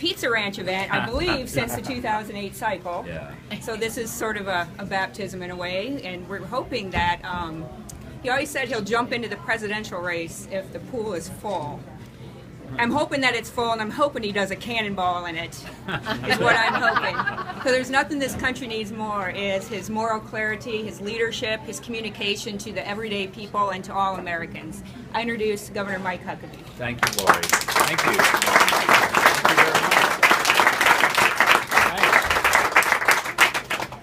Pizza Ranch event, I believe, since the 2008 cycle. Yeah. So this is sort of a baptism in a way, and we're hoping that he always said he'll jump into the presidential race if the pool is full. I'm hoping that it's full, and I'm hoping he does a cannonball in it, is what I'm hoping. Because there's nothing this country needs more, is his moral clarity, his leadership, his communication to the everyday people and to all Americans. I introduce Governor Mike Huckabee. Thank you, Lori. Thank you. Thank you very much.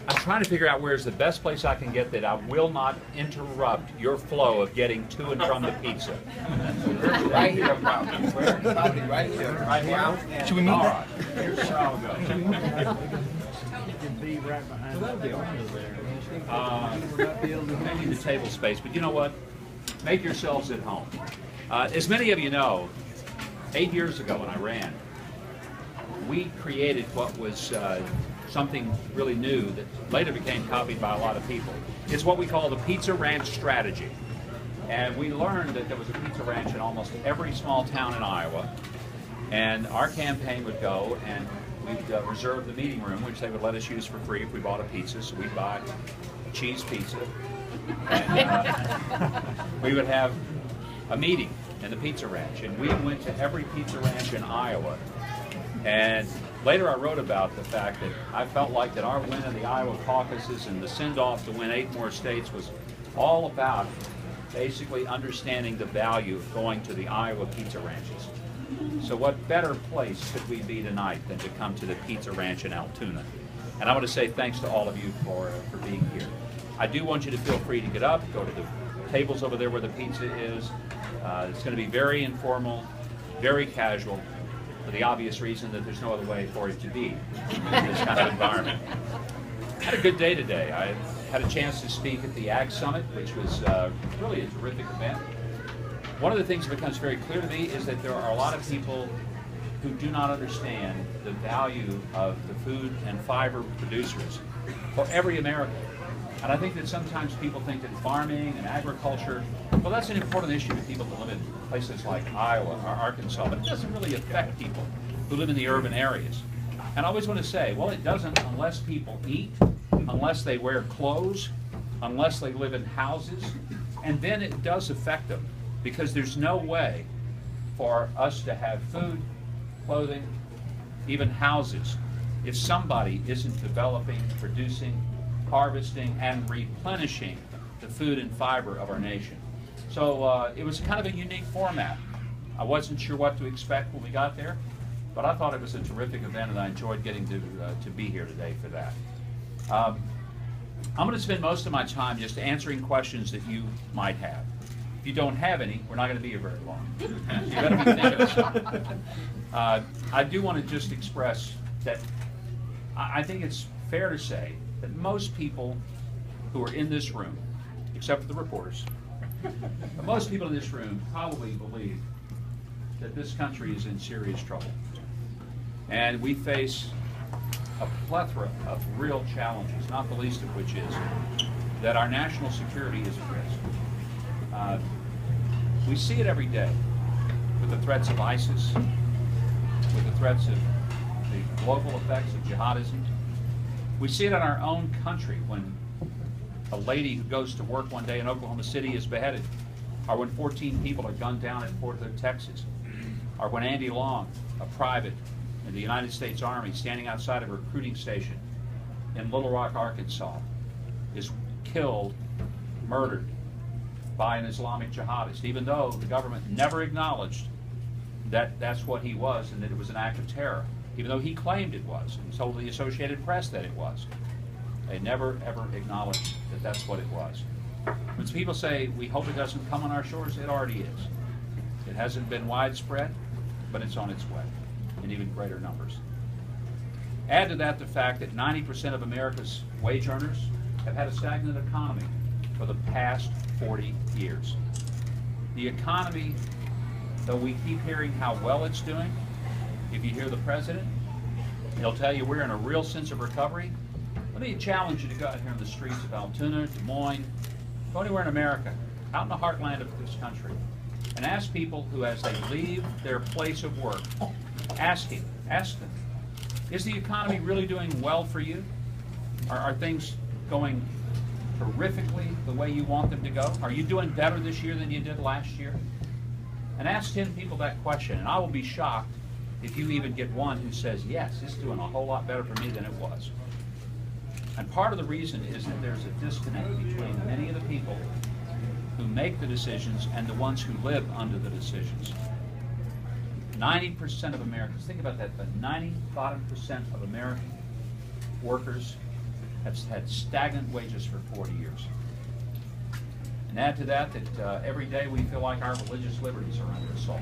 I'm trying to figure out where's the best place I can get that I will not interrupt your flow of getting to and from the pizza. Right here, probably right here. Right here? Should we meet? All right. Here's where I'll go. Maybe the table space, but you know what? Make yourselves at home. As many of you know, 8 years ago when I ran, we created what was something really new that later became copied by a lot of people. It's what we call the Pizza Ranch strategy. And we learned that there was a pizza ranch in almost every small town in Iowa. And our campaign would go and we'd reserve the meeting room, which they would let us use for free if we bought a pizza. So we'd buy a cheese pizza. And we would have a meeting in the pizza ranch. And we went to every pizza ranch in Iowa. And later I wrote about the fact that I felt like that our win in the Iowa Caucuses and the send-off to win 8 more states was all about basically understanding the value of going to the Iowa pizza ranches. So what better place could we be tonight than to come to the Pizza Ranch in Altoona? And I want to say thanks to all of you for being here. I do want you to feel free to get up, go to the tables over there where the pizza is. It's going to be very informal, very casual, for the obvious reason that there's no other way for it to be in this kind of environment. I had a good day today. I had a chance to speak at the Ag Summit, which was really a terrific event. One of the things that becomes very clear to me is that there are a lot of people who do not understand the value of the food and fiber producers for every American. And I think that sometimes people think that farming and agriculture, well, that's an important issue to people who live in places like Iowa or Arkansas, but it doesn't really affect people who live in the urban areas. And I always want to say, well, it doesn't unless people eat, unless they wear clothes, unless they live in houses, and then it does affect them, because there's no way for us to have food, clothing, even houses, if somebody isn't developing, producing, harvesting, and replenishing the food and fiber of our nation. So it was kind of a unique format. I wasn't sure what to expect when we got there, but I thought it was a terrific event, and I enjoyed getting to be here today for that. I'm going to spend most of my time just answering questions that you might have. If you don't have any, we're not going to be here very long. You better be thinking of something. I do want to just express that I think it's fair to say that most people who are in this room, except for the reporters, but most people in this room probably believe that this country is in serious trouble. And we face a plethora of real challenges, not the least of which is that our national security is at risk. We see it every day with the threats of ISIS, with the threats of the global effects of jihadism. We see it in our own country when a lady who goes to work one day in Oklahoma City is beheaded, or when 14 people are gunned down in Fort Hood, Texas, or when Andy Long, a private in the United States Army standing outside of a recruiting station in Little Rock, Arkansas, is killed, murdered by an Islamic jihadist, even though the government never acknowledged that that's what he was and that it was an act of terror, even though he claimed it was and told the Associated Press that it was. They never, ever acknowledged that that's what it was. When people say, we hope it doesn't come on our shores, it already is. It hasn't been widespread, but it's on its way in even greater numbers. Add to that the fact that 90% of America's wage earners have had a stagnant economy for the past 40 years. The economy, though we keep hearing how well it's doing, if you hear the president, he'll tell you we're in a real sense of recovery. Let me challenge you to go out here in the streets of Altoona, Des Moines, go anywhere in America, out in the heartland of this country, and ask people who, as they leave their place of work, ask him, Ask them, is the economy really doing well for you? Are things going terrifically the way you want them to go? Are you doing better this year than you did last year? And ask 10 people that question, and I will be shocked if you even get one who says, yes, it's doing a whole lot better for me than it was. And part of the reason is that there's a disconnect between many of the people who make the decisions and the ones who live under the decisions. 90% of Americans, think about that, but 95% of American workers have had stagnant wages for 40 years. And add to that that every day we feel like our religious liberties are under assault.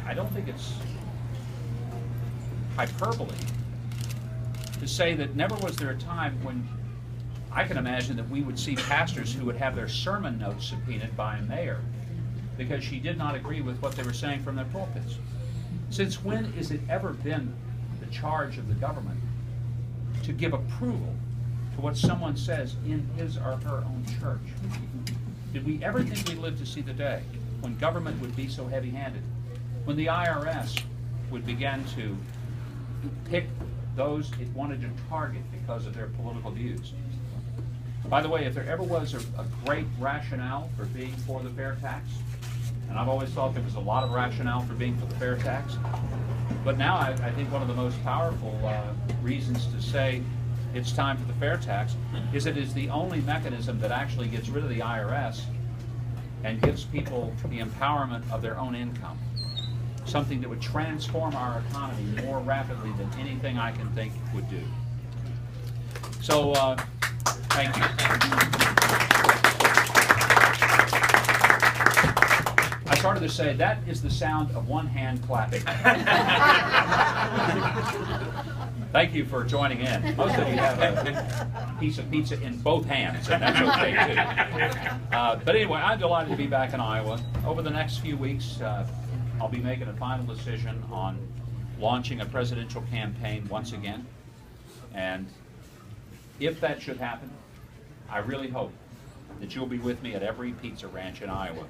I don't think it's hyperbole to say that never was there a time when I can imagine that we would see pastors who would have their sermon notes subpoenaed by a mayor because she did not agree with what they were saying from their pulpits. Since when has it ever been the charge of the government to give approval to what someone says in his or her own church? Did we ever think we'd live to see the day when government would be so heavy-handed? When the IRS would begin to pick those it wanted to target because of their political views? By the way, if there ever was a great rationale for being for the fair tax, and I've always thought there was a lot of rationale for being for the fair tax, but now I think one of the most powerful reasons to say it's time for the fair tax is it is the only mechanism that actually gets rid of the IRS and gives people the empowerment of their own income. Something that would transform our economy more rapidly than anything I can think would do. So, thank you. I started to say that is the sound of one hand clapping. Thank you for joining in. Most of you have a piece of pizza in both hands, and that's okay too. But anyway, I'm delighted to be back in Iowa. Over the next few weeks, I'll be making a final decision on launching a presidential campaign once again. And if that should happen, I really hope that you'll be with me at every pizza ranch in Iowa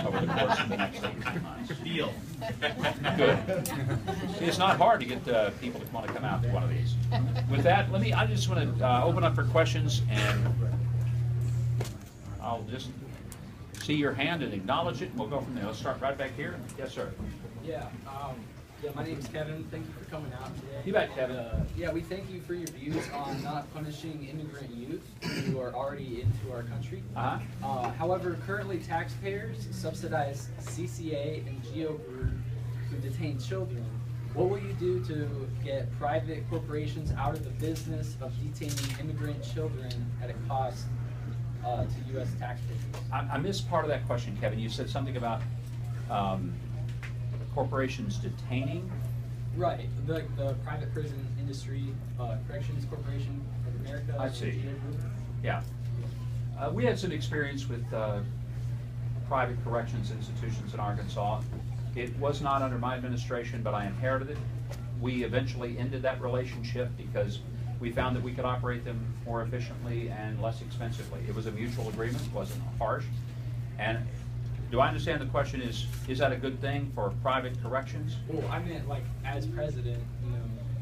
over the course of the next 18 months. Deal. Good. See, it's not hard to get people to want to come out to one of these. With that, I just want to open up for questions, and I'll just see your hand and acknowledge it, and we'll go from there. Let's start right back here. Yes, sir. Yeah, my name is Kevin. Thank you for coming out today. You bet, Kevin. We thank you for your views on not punishing immigrant youth who are already into our country. However, currently taxpayers subsidize CCA and GEO Group who detain children. What will you do to get private corporations out of the business of detaining immigrant children at a cost to U.S. taxpayers? I missed part of that question, Kevin. You said something about corporations detaining? Right, the private prison industry, Corrections Corporation of America. I see. Yeah. We had some experience with private corrections institutions in Arkansas. It was not under my administration, but I inherited it. We eventually ended that relationship because we found that we could operate them more efficiently and less expensively. It was a mutual agreement, it wasn't harsh. And do I understand the question is that a good thing for private corrections? Well, I meant like as president,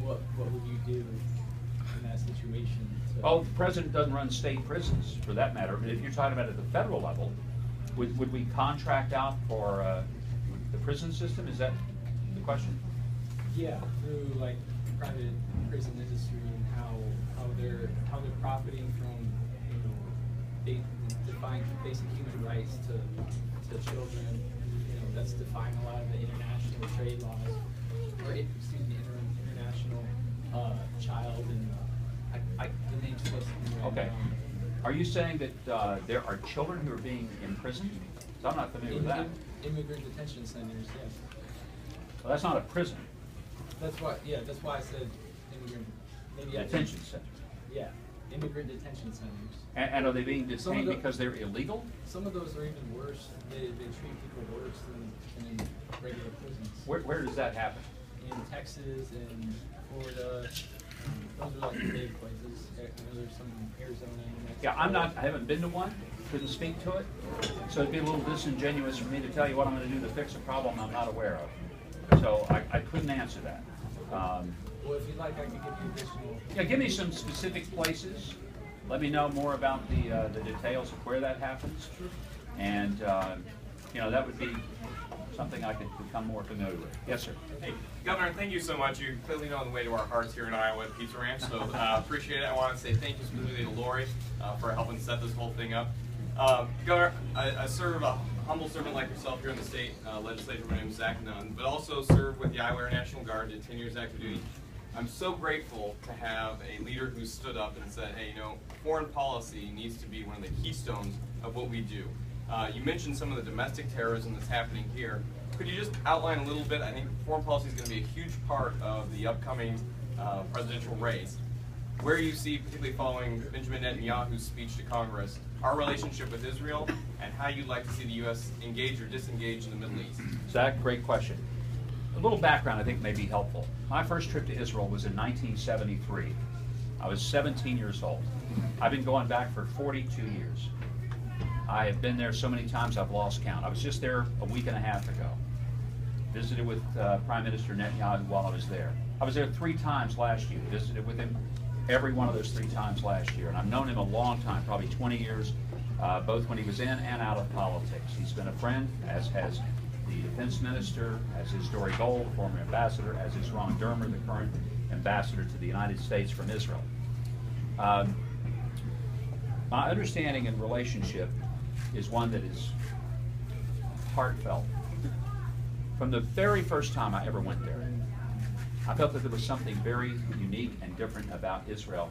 what would you do in that situation? Oh, the president doesn't run state prisons for that matter. But if you're talking about at the federal level, would we contract out for the prison system? Is that the question? Yeah, through like private prison industry and how they're profiting from defying basic human rights to children. That's defying a lot of the international trade laws, or international child and the name's supposed to be right. Okay. Are you saying that there are children who are being imprisoned? So I'm not familiar with that. Immigrant detention centers, yes. Well, that's not a prison. That's why I said immigrant. Maybe Detention center. Yeah, immigrant detention centers. And are they being detained because they're illegal? Some of those are even worse. They treat people worse than in regular prisons. Where does that happen? In Texas and Florida. Those are like the big places. There's some in Arizona. Yeah, I haven't been to one, couldn't speak to it. So it'd be a little disingenuous for me to tell you what I'm going to do to fix a problem I'm not aware of. So I couldn't answer that. Well, if you'd like, I could give you additional. Yeah, give me some specific places. Let me know more about the details of where that happens. And, you know, that would be something I could become more familiar with. Yes, sir. Hey, Governor, thank you so much. You clearly know the way to our hearts here in Iowa at Pizza Ranch, so appreciate it. I want to say thank you specifically to Lori for helping set this whole thing up. Governor, I serve a humble servant like yourself here in the state legislature. My name is Zach Nunn, but also serve with the Iowa Air National Guard, did 10 years active duty. I'm so grateful to have a leader who stood up and said, hey, you know, foreign policy needs to be one of the keystones of what we do. You mentioned some of the domestic terrorism that's happening here. Could you just outline a little bit? I think foreign policy is going to be a huge part of the upcoming presidential race. Where you see, particularly following Benjamin Netanyahu's speech to Congress, our relationship with Israel and how you'd like to see the U.S. engage or disengage in the Middle East? Zach, great question. A little background I think may be helpful. My first trip to Israel was in 1973. I was 17 years old. I've been going back for 42 years. I have been there so many times I've lost count. I was just there a week and a half ago. Visited with Prime Minister Netanyahu while I was there. I was there 3 times last year. Visited with him every one of those 3 times last year. And I've known him a long time, probably 20 years, both when he was in and out of politics. He's been a friend, as has the defense minister, as is Dory Gold, the former ambassador, as is Ron Dermer, the current ambassador to the United States from Israel. My understanding and relationship is one that is heartfelt. From the very first time I ever went there, I felt that there was something very unique and different about Israel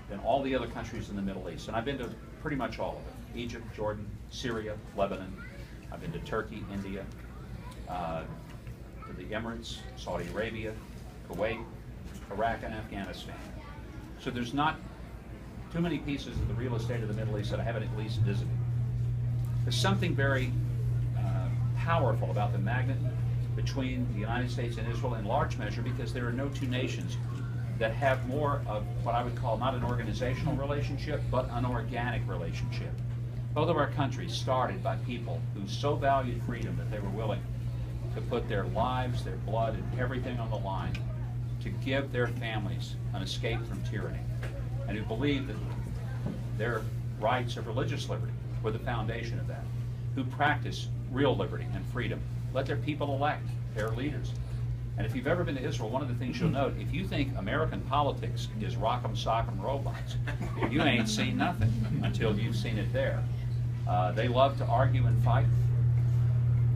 than all the other countries in the Middle East. And I've been to pretty much all of it. Egypt, Jordan, Syria, Lebanon. I've been to Turkey, India, to the Emirates, Saudi Arabia, Kuwait, Iraq, and Afghanistan. So there's not too many pieces of the real estate of the Middle East that I haven't at least visited. There's something very powerful about the magnet between the United States and Israel in large measure because there are no two nations that have more of what I would call not an organizational relationship, but an organic relationship. Both of our countries started by people who so valued freedom that they were willing to put their lives, their blood, and everything on the line to give their families an escape from tyranny, and who believed that their rights of religious liberty were the foundation of that, who practice real liberty and freedom, let their people elect their leaders. And if you've ever been to Israel, one of the things you'll note, if you think American politics is rock'em sock'em robots, you ain't seen nothing until you've seen it there. They love to argue and fight.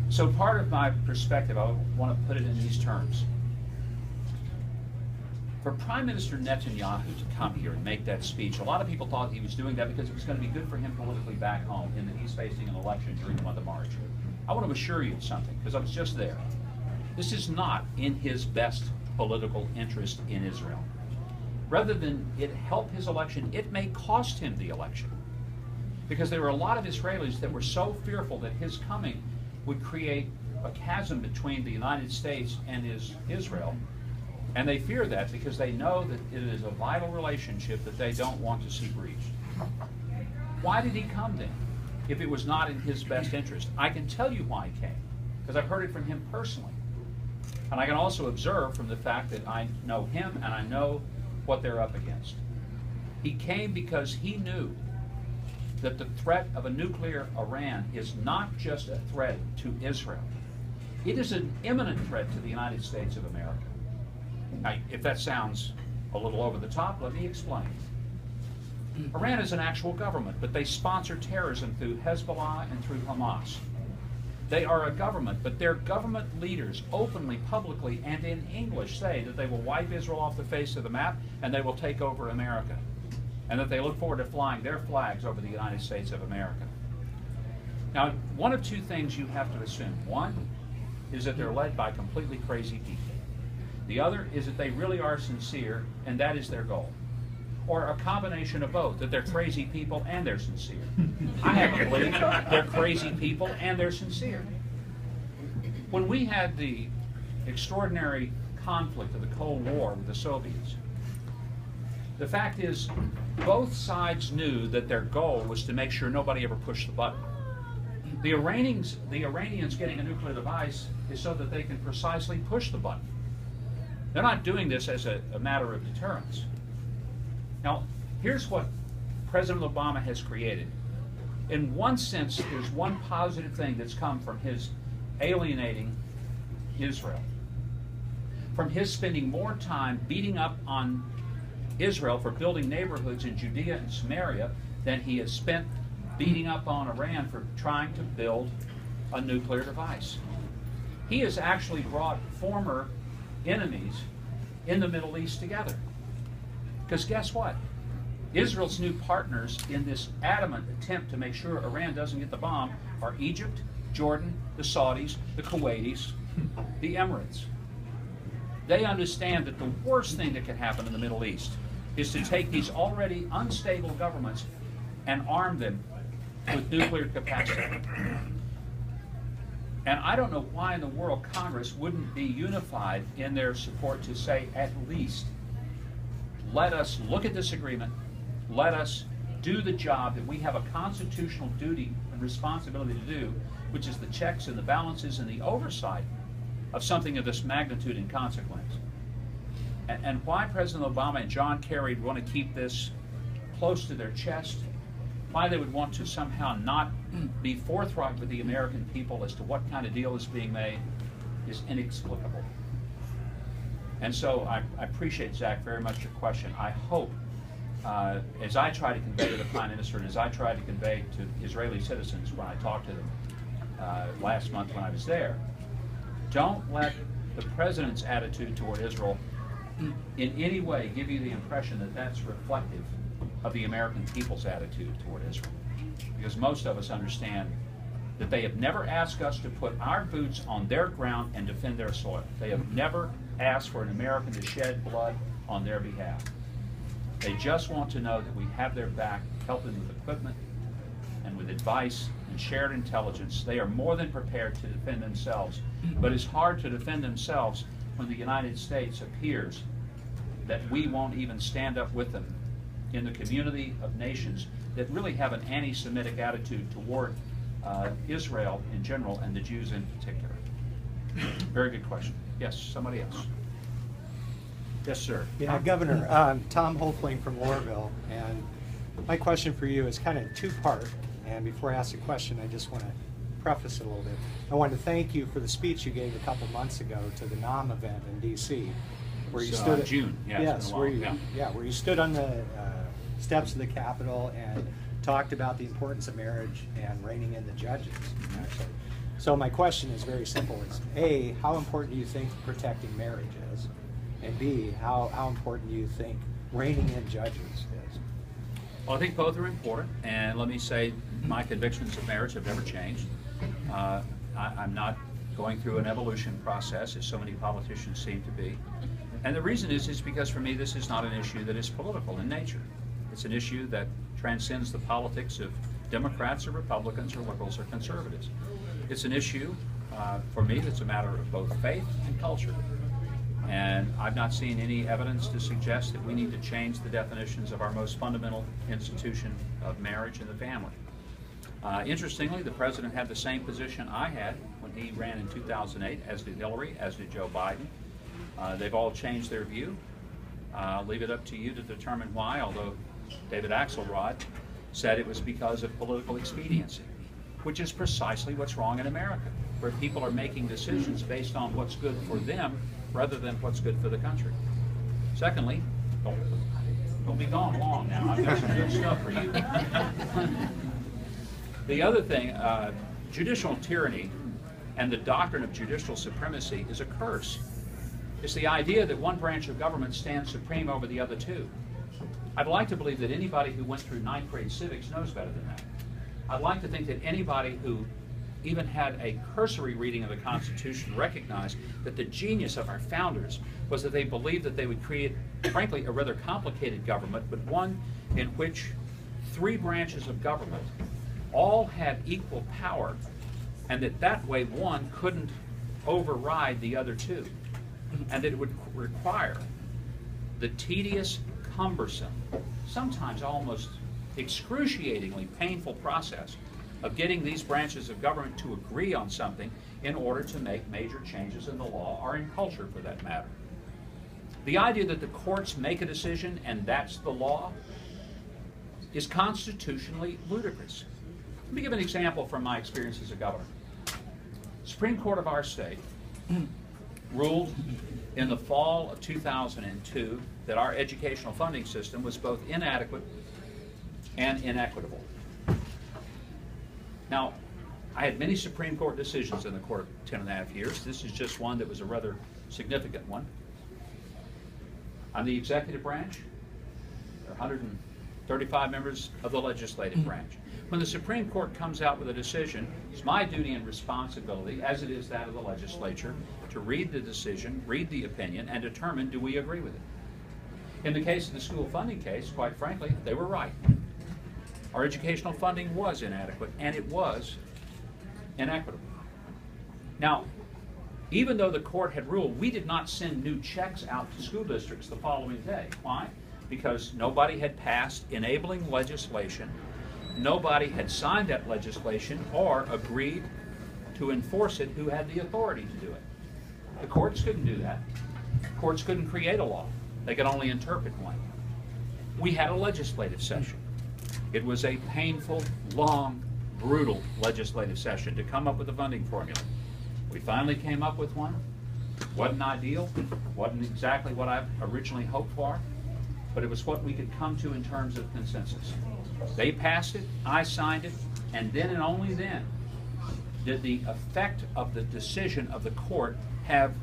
So part of my perspective, I want to put it in these terms. For Prime Minister Netanyahu to come here and make that speech, a lot of people thought he was doing that because it was going to be good for him politically back home in that he's facing an election during the month of March. I want to assure you of something, because I was just there. This is not in his best political interest in Israel. Rather than it help his election, it may cost him the election. Because there were a lot of Israelis that were so fearful that his coming would create a chasm between the United States and Israel. And they fear that because they know that it is a vital relationship that they don't want to see breached. Why did he come then, if it was not in his best interest? I can tell you why he came, because I've heard it from him personally. And I can also observe from the fact that I know him and I know what they're up against. He came because he knew that the threat of a nuclear Iran is not just a threat to Israel. It is an imminent threat to the United States of America. Now, if that sounds a little over the top, let me explain. Iran is an actual government, but they sponsor terrorism through Hezbollah and through Hamas. They are a government, but their government leaders openly, publicly, and in English say that they will wipe Israel off the face of the map and they will take over America, and that they look forward to flying their flags over the United States of America. Now, one of two things you have to assume. One is that they're led by completely crazy people. The other is that they really are sincere, and that is their goal. Or a combination of both, that they're crazy people and they're sincere. I happen to believe they're crazy people and they're sincere. When we had the extraordinary conflict of the Cold War with the Soviets, the fact is both sides knew that their goal was to make sure nobody ever pushed the button. The Iranians getting a nuclear device is so that they can precisely push the button. They're not doing this as a matter of deterrence. Now, here's what President Obama has created. In one sense, there's one positive thing that's come from his alienating Israel, from his spending more time beating up on Israel for building neighborhoods in Judea and Samaria than he has spent beating up on Iran for trying to build a nuclear device. He has actually brought former enemies in the Middle East together. Because guess what? Israel's new partners in this adamant attempt to make sure Iran doesn't get the bomb are Egypt, Jordan, the Saudis, the Kuwaitis, the Emirates. They understand that the worst thing that can happen in the Middle East is to take these already unstable governments and arm them with nuclear capacity. And I don't know why in the world Congress wouldn't be unified in their support to say, at least, let us look at this agreement, let us do the job that we have a constitutional duty and responsibility to do, which is the checks and the balances and the oversight of something of this magnitude and consequence. And why President Obama and John Kerry want to keep this close to their chest, why they would want to somehow not be forthright with the American people as to what kind of deal is being made is inexplicable. And so I appreciate, Zach, very much your question. I hope, as I try to convey to the Prime Minister and as I try to convey to Israeli citizens when I talked to them last month when I was there, don't let the President's attitude toward Israel in any way give you the impression that that's reflective of the American people's attitude toward Israel. Because most of us understand that they have never asked us to put our boots on their ground and defend their soil. They have never asked for an American to shed blood on their behalf. They just want to know that we have their back, help them with equipment and with advice and shared intelligence. They are more than prepared to defend themselves. But it's hard to defend themselves when the United States appears that we won't even stand up with them in the community of nations that really have an anti-Semitic attitude toward Israel in general and the Jews in particular. Very good question. Yes, somebody else. Yes, sir. Yeah, Governor, Tom Holfling from Loreville, and my question for you is kind of two-part, and before I ask the question, I just want to preface it a little bit. I want to thank you for the speech you gave a couple months ago to the NAM event in D.C., where you stood June. Yeah, yes, where you stood on the steps of the Capitol and talked about the importance of marriage and reining in the judges, actually. So my question is very simple. It's A, how important do you think protecting marriage is? And B, how important do you think reining in judges is? Well, I think both are important, and let me say my convictions of marriage have never changed. I'm not going through an evolution process, as so many politicians seem to be. And the reason is because for me this is not an issue that is political in nature. It's an issue that transcends the politics of Democrats or Republicans or liberals or conservatives. It's an issue, for me, that's a matter of both faith and culture. And I've not seen any evidence to suggest that we need to change the definitions of our most fundamental institution of marriage and the family. Interestingly, the President had the same position I had when he ran in 2008, as did Hillary, as did Joe Biden. They've all changed their view. I'll leave it up to you to determine why, although David Axelrod said it was because of political expediency, which is precisely what's wrong in America, where people are making decisions based on what's good for them rather than what's good for the country. Secondly, don't be gone long now. I've got some good stuff for you. The other thing, judicial tyranny and the doctrine of judicial supremacy is a curse. It's the idea that one branch of government stands supreme over the other two. I'd like to believe that anybody who went through ninth grade civics knows better than that. I'd like to think that anybody who even had a cursory reading of the Constitution recognized that the genius of our founders was that they believed that they would create, frankly, a rather complicated government, but one in which three branches of government all had equal power, and that way one couldn't override the other two, and that it would require the tedious, cumbersome, sometimes almost excruciatingly painful process of getting these branches of government to agree on something in order to make major changes in the law or in culture for that matter. The idea that the courts make a decision and that's the law is constitutionally ludicrous. Let me give an example from my experience as a governor. Supreme Court of our state ruled in the fall of 2002 that our educational funding system was both inadequate and inequitable. Now, I had many Supreme Court decisions in the court of 10.5 years. This is just one that was a rather significant one. I'm the executive branch. There are 135 members of the legislative branch. When the Supreme Court comes out with a decision, it's my duty and responsibility, as it is that of the legislature, to read the decision, read the opinion, and determine, do we agree with it? In the case of the school funding case, quite frankly, they were right. Our educational funding was inadequate, and it was inequitable. Now, even though the court had ruled, we did not send new checks out to school districts the following day. Why? Because nobody had passed enabling legislation, nobody had signed that legislation or agreed to enforce it who had the authority to do it. The courts couldn't do that. Courts couldn't create a law. They could only interpret one. We had a legislative session. It was a painful, long, brutal legislative session to come up with a funding formula. We finally came up with one. Wasn't ideal, wasn't exactly what I originally hoped for, but it was what we could come to in terms of consensus. They passed it, I signed it, and then and only then did the effect of the decision of the court have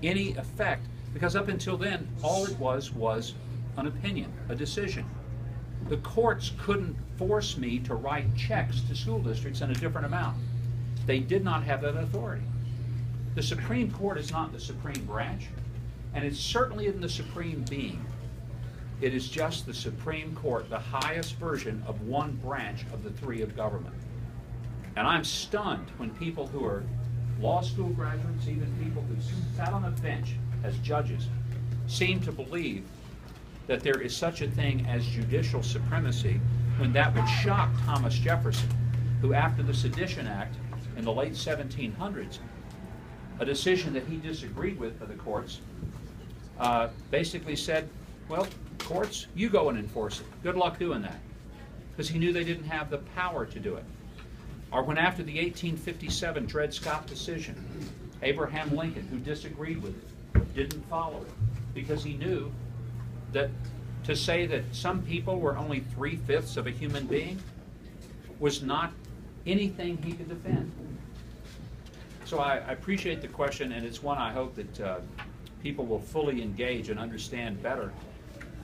any effect, because up until then, all it was an opinion, a decision. The courts couldn't force me to write checks to school districts in a different amount. They did not have that authority. The Supreme Court is not the supreme branch, and it certainly isn't the supreme being. It is just the Supreme Court, the highest version of one branch of the three of government. And I'm stunned when people who are law school graduates, even people who sat on a bench as judges, seem to believe that there is such a thing as judicial supremacy, when that would shock Thomas Jefferson, who after the Sedition Act in the late 1700s, a decision that he disagreed with by the courts, basically said, well, courts, you go and enforce it. Good luck doing that. Because he knew they didn't have the power to do it. Or when after the 1857 Dred Scott decision, Abraham Lincoln, who disagreed with it, didn't follow it, because he knew that to say that some people were only 3/5 of a human being was not anything he could defend. So I appreciate the question, and it's one I hope that people will fully engage and understand better,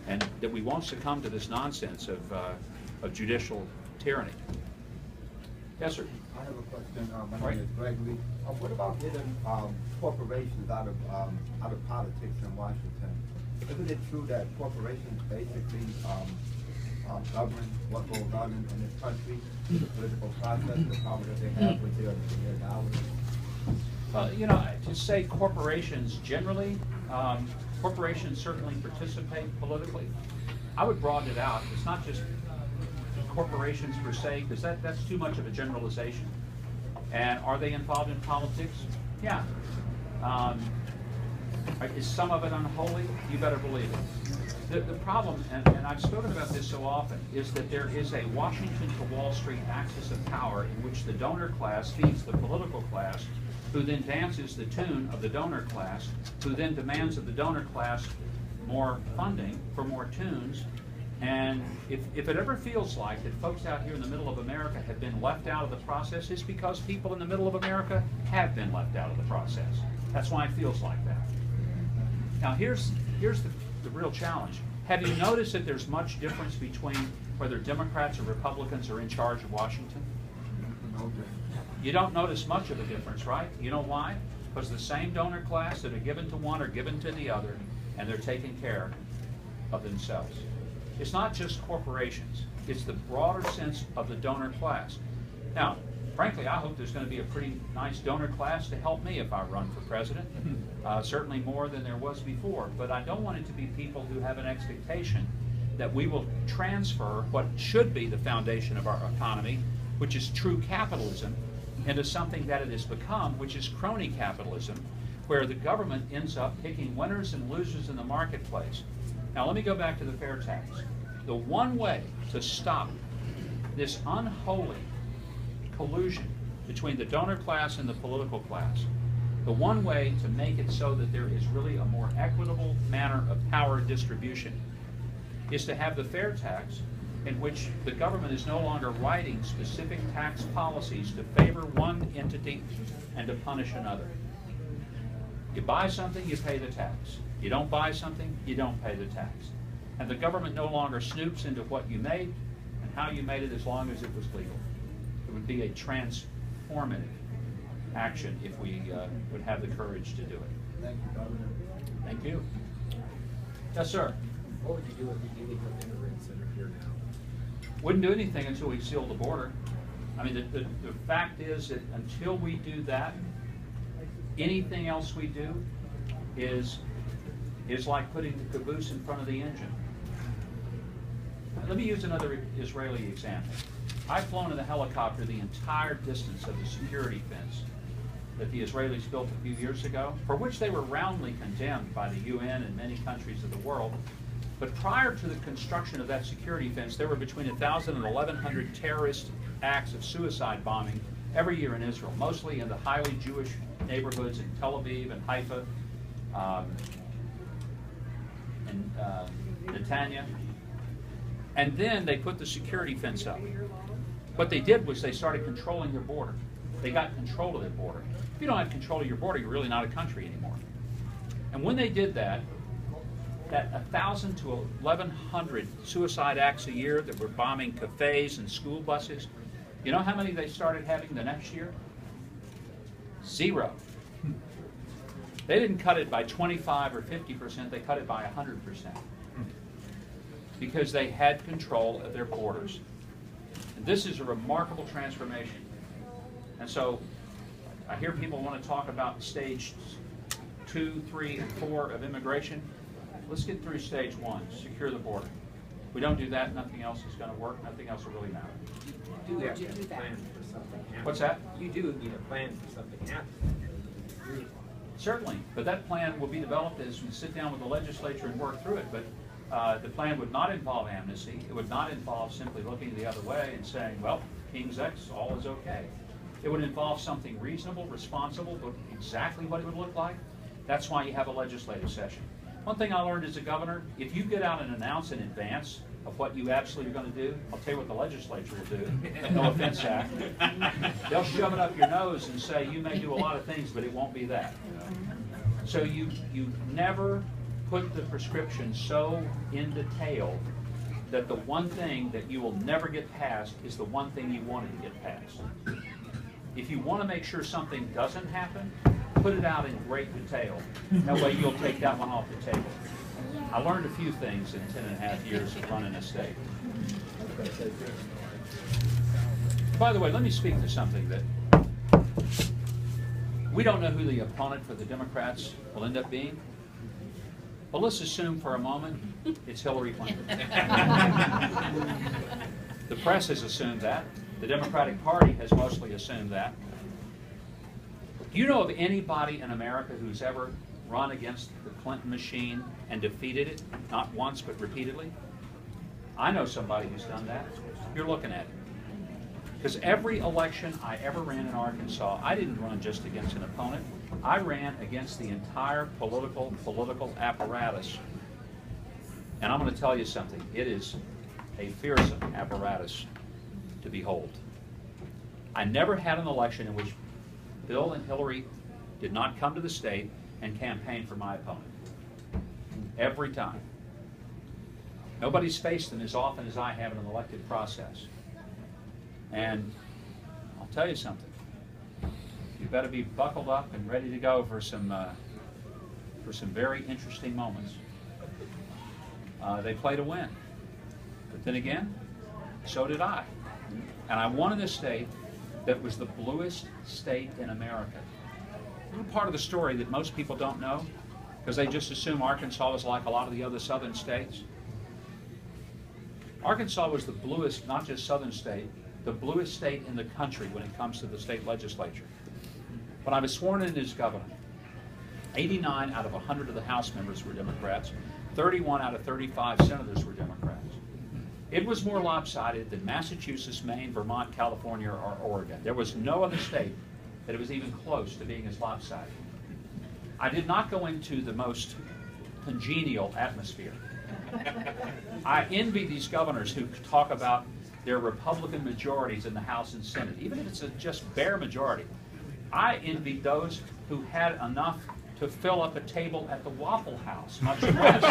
and that we won't succumb to this nonsense of judicial tyranny. Yes, sir. I have a question. My name is Gregory. What about getting corporations out of politics in Washington? Isn't it true that corporations basically govern what goes on in this country, the political process, the power that they have with their dollars? You know, to say corporations generally, corporations certainly participate politically. I would broaden it out. It's not just corporations per se, because that's too much of a generalization. And are they involved in politics? Yeah. Is some of it unholy? You better believe it. The problem, and I've spoken about this so often, is that there is a Washington to Wall Street axis of power in which the donor class feeds the political class, who then dances the tune of the donor class, who then demands of the donor class more funding for more tunes. And if it ever feels like that folks out here in the middle of America have been left out of the process, it's because people in the middle of America have been left out of the process. That's why it feels like that. Now here's the real challenge. Have you noticed that there's much difference between whether Democrats or Republicans are in charge of Washington? You don't notice much of a difference, right? You know why? Because the same donor class that are given to one are given to the other, and they're taking care of themselves. It's not just corporations. It's the broader sense of the donor class. Now, frankly, I hope there's going to be a pretty nice donor class to help me if I run for president. Certainly more than there was before. But I don't want it to be people who have an expectation that we will transfer what should be the foundation of our economy which is true capitalism, into something that it has become, which is crony capitalism, where the government ends up picking winners and losers in the marketplace. Now let me go back to the fair tax. The one way to stop this unholy collusion between the donor class and the political class, the one way to make it so that there is really a more equitable manner of power distribution, is to have the fair tax, in which the government is no longer writing specific tax policies to favor one entity and to punish another. You buy something, you pay the tax. You don't buy something, you don't pay the tax. And the government no longer snoops into what you made and how you made it, as long as it was legal. It would be a transformative action if we would have the courage to do it. Thank you, Governor. Thank you. Yes, sir. What would you do if you're dealing with immigrants that are here now? Wouldn't do anything until we seal the border. I mean, the fact is that until we do that, anything else we do is like putting the caboose in front of the engine. Let me use another Israeli example. I've flown in a helicopter the entire distance of the security fence that the Israelis built a few years ago, for which they were roundly condemned by the UN and many countries of the world. But prior to the construction of that security fence, there were between 1,000 and 1,100 terrorist acts of suicide bombing every year in Israel, mostly in the highly Jewish neighborhoods in Tel Aviv and Haifa and Netanya. And then they put the security fence up. What they did was they started controlling their border. They got control of their border. If you don't have control of your border, you're really not a country anymore. And when they did that 1,000 to 1,100 suicide acts a year that were bombing cafes and school buses, you know how many they started having the next year? 0. They didn't cut it by 25 or 50%, they cut it by 100%. Because they had control of their borders. And this is a remarkable transformation. And so I hear people want to talk about stage 2, 3, and 4 of immigration. Let's get through stage 1, secure the border. If we don't do that, nothing else is going to work, nothing else will really matter. You do have to have a plan for something happening. What's that? You do need a plan for something happening. Certainly, but that plan will be developed as we sit down with the legislature and work through it. But the plan would not involve amnesty. It would not involve simply looking the other way and saying, well, King's X, all is okay. It would involve something reasonable, responsible, but exactly what it would look like. That's why you have a legislative session. One thing I learned as a governor, if you get out and announce in advance of what you absolutely are going to do, I'll tell you what the legislature will do. No offense, Act. They'll shove it up your nose and say, you may do a lot of things, but it won't be that. So you never put the prescription so in detail that the one thing that you will never get passed is the one thing you wanted to get passed. If you want to make sure something doesn't happen, put it out in great detail. That way you'll take that one off the table. I learned a few things in 10.5 years of running a state. By the way, let me speak to something that we don't know who the opponent for the Democrats will end up being. But let's assume for a moment it's Hillary Clinton. The press has assumed that. The Democratic Party has mostly assumed that. Do you know of anybody in America who's ever run against the Clinton machine and defeated it, not once but repeatedly? I know somebody who's done that. You're looking at it. Because every election I ever ran in Arkansas, I didn't run just against an opponent. I ran against the entire political apparatus. And I'm going to tell you something. It is a fearsome apparatus to behold. I never had an election in which Bill and Hillary did not come to the state and campaign for my opponent. Every time. Nobody's faced them as often as I have in an elected process. And I'll tell you something. You better be buckled up and ready to go for some very interesting moments. They play to win. But then again, so did I. And I won in a state that was the bluest state in America. A little part of the story that most people don't know, because they just assume Arkansas is like a lot of the other southern states. Arkansas was the bluest, not just southern state, the bluest state in the country when it comes to the state legislature. When I was sworn in as governor, 89 out of 100 of the House members were Democrats, 31 out of 35 senators were Democrats. It was more lopsided than Massachusetts, Maine, Vermont, California, or Oregon. There was no other state that it was even close to being as lopsided. I did not go into the most congenial atmosphere. I envy these governors who talk about their Republican majorities in the House and Senate, even if it's a just bare majority. I envy those who had enough to fill up a table at the Waffle House, much less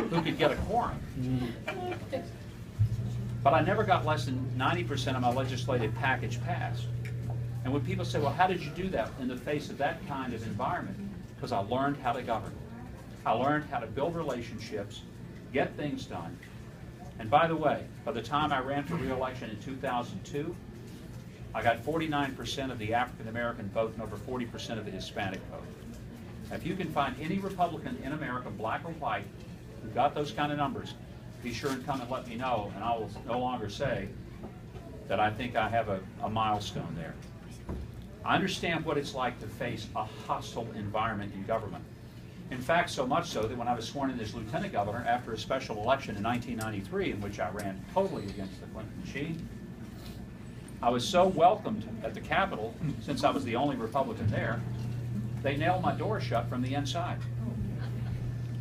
who could get a quorum. But I never got less than 90% of my legislative package passed. And when people say, well, how did you do that in the face of that kind of environment? Because I learned how to govern. I learned how to build relationships, get things done. And by the way, by the time I ran for re-election in 2002, I got 49% of the African American vote and over 40% of the Hispanic vote. Now, if you can find any Republican in America, black or white, who got those kind of numbers, be sure and come and let me know, and I will no longer say that I think I have a milestone there. I understand what it's like to face a hostile environment in government. In fact, so much so that when I was sworn in as lieutenant governor after a special election in 1993, in which I ran totally against the Clinton machine, I was so welcomed at the Capitol, since I was the only Republican there, they nailed my door shut from the inside.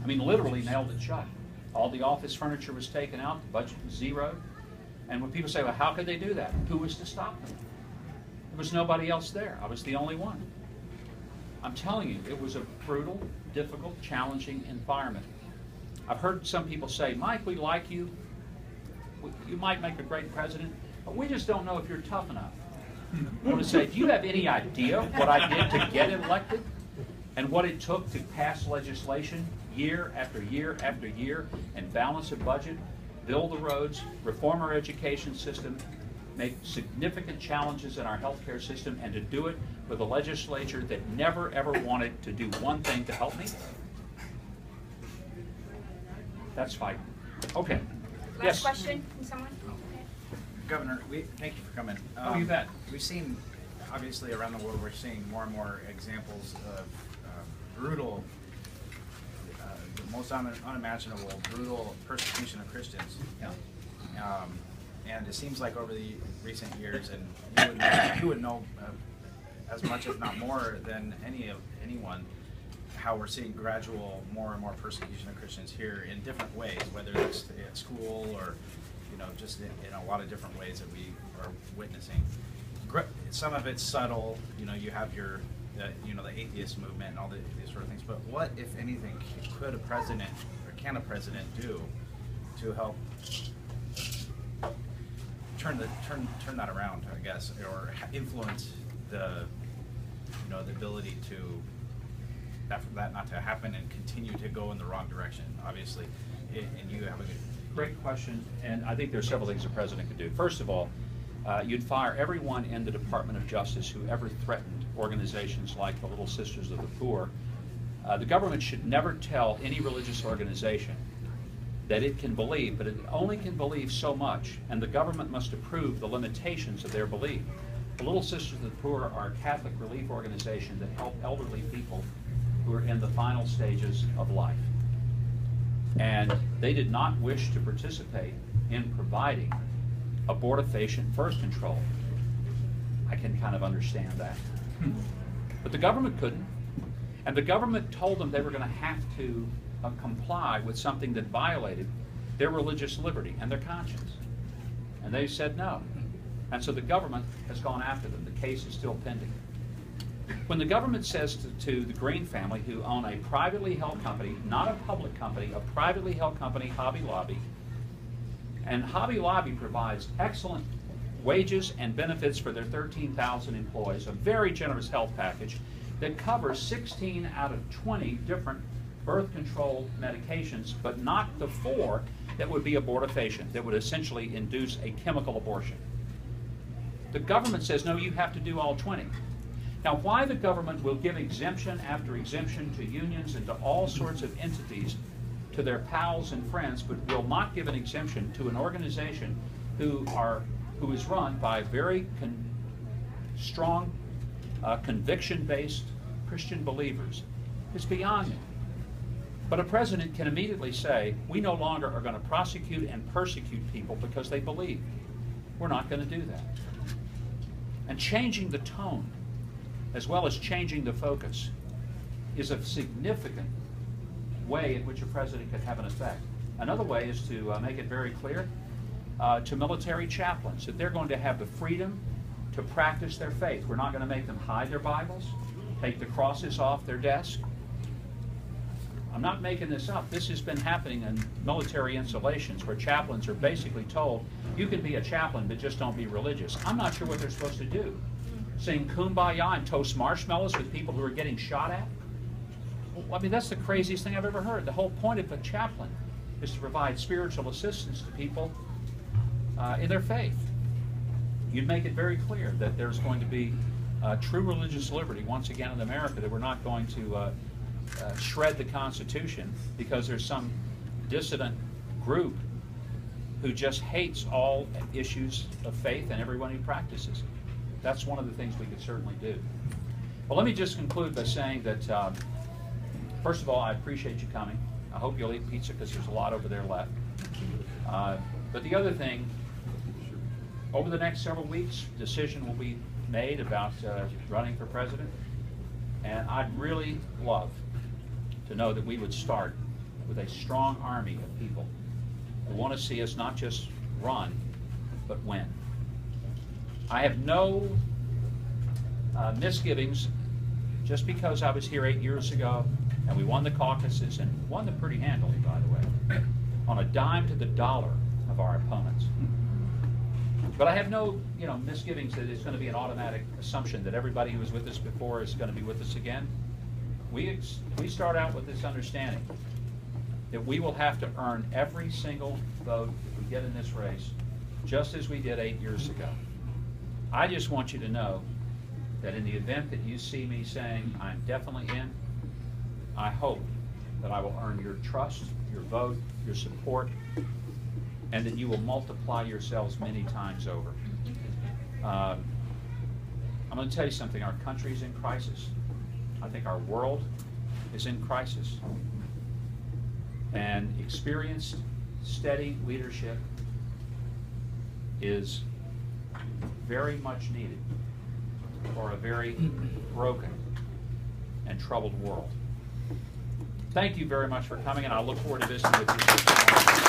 I mean, literally nailed it shut. All the office furniture was taken out, the budget was zeroed. And when people say, well, how could they do that? Who was to stop them? There was nobody else there. I was the only one. I'm telling you, it was a brutal, difficult, challenging environment. I've heard some people say, Mike, we like you. You might make a great president, but we just don't know if you're tough enough. I want to say, do you have any idea what I did to get elected and what it took to pass legislation year after year after year and balance a budget, build the roads, reform our education system, make significant challenges in our healthcare system, and to do it with a legislature that never ever wanted to do one thing to help me? That's fighting. Okay. Last Yes. question from someone? Governor, thank you for coming. Oh, you bet. We've seen, obviously, around the world, we're seeing more and more examples of brutal, the most unimaginable, brutal persecution of Christians. Yeah. And it seems like over the recent years, and you would know as much, if not more, than anyone, how we're seeing gradual more and more persecution of Christians here in different ways, whether it's at school or just in a lot of different ways that we are witnessing. Some of it's subtle, you have the atheist movement and all these sort of things, but what, if anything, could a president, or can a president do to help turn that around, I guess, or influence the ability to that not to happen and continue to go in the wrong direction, obviously, and you have a Great question, and I think there's several things the president could do. First of all, you'd fire everyone in the Department of Justice who ever threatened organizations like the Little Sisters of the Poor. The government should never tell any religious organization that it can believe, but it only can believe so much, and the government must approve the limitations of their belief. The Little Sisters of the Poor are a Catholic relief organization that help elderly people who are in the final stages of life. And they did not wish to participate in providing abortifacient birth control. I can kind of understand that. But the government couldn't. And the government told them they were going to have to comply with something that violated their religious liberty and their conscience. And they said no. And so the government has gone after them. The case is still pending. When the government says to the Green family, who own a privately held company, not a public company, a privately held company, Hobby Lobby, and Hobby Lobby provides excellent wages and benefits for their 13,000 employees, a very generous health package that covers 16 out of 20 different birth control medications, but not the 4 that would be abortifacient, that would essentially induce a chemical abortion. The government says, no, you have to do all 20. Now, why the government will give exemption after exemption to unions and to all sorts of entities, to their pals and friends, but will not give an exemption to an organization who are who is run by very strong, conviction-based Christian believers is beyond me. But a president can immediately say, we no longer are going to prosecute and persecute people because they believe. We're not going to do that. And changing the tone, as well as changing the focus, is a significant way in which a president can have an effect. Another way is to make it very clear to military chaplains that they're going to have the freedom to practice their faith. We're not going to make them hide their Bibles, take the crosses off their desk. I'm not making this up. This has been happening in military installations where chaplains are basically told, you can be a chaplain, but just don't be religious. I'm not sure what they're supposed to do. Sing Kumbaya and toast marshmallows with people who are getting shot at? I mean, that's the craziest thing I've ever heard. The whole point of a chaplain is to provide spiritual assistance to people in their faith. You'd make it very clear that there's going to be true religious liberty once again in America, that we're not going to shred the Constitution because there's some dissident group who just hates all issues of faith and everyone who practices it. That's one of the things we could certainly do. Well, let me just conclude by saying that, first of all, I appreciate you coming. I hope you'll eat pizza because there's a lot over there left. But the other thing, over the next several weeks, decision will be made about running for president. And I'd really love to know that we would start with a strong army of people who want to see us not just run, but win. I have no misgivings just because I was here 8 years ago and we won the caucuses and won them pretty handily, by the way, on a dime to the dollar of our opponents. But I have no, misgivings that it's going to be an automatic assumption that everybody who was with us before is going to be with us again. We start out with this understanding that we will have to earn every single vote that we get in this race, just as we did 8 years ago. I just want you to know that in the event that you see me saying I'm definitely in, I hope that I will earn your trust, your vote, your support, and that you will multiply yourselves many times over. I'm going to tell you something. Our country is in crisis. I think our world is in crisis. And experienced, steady leadership is very much needed for a very broken and troubled world. Thank you very much for coming, and I look forward to visiting with you.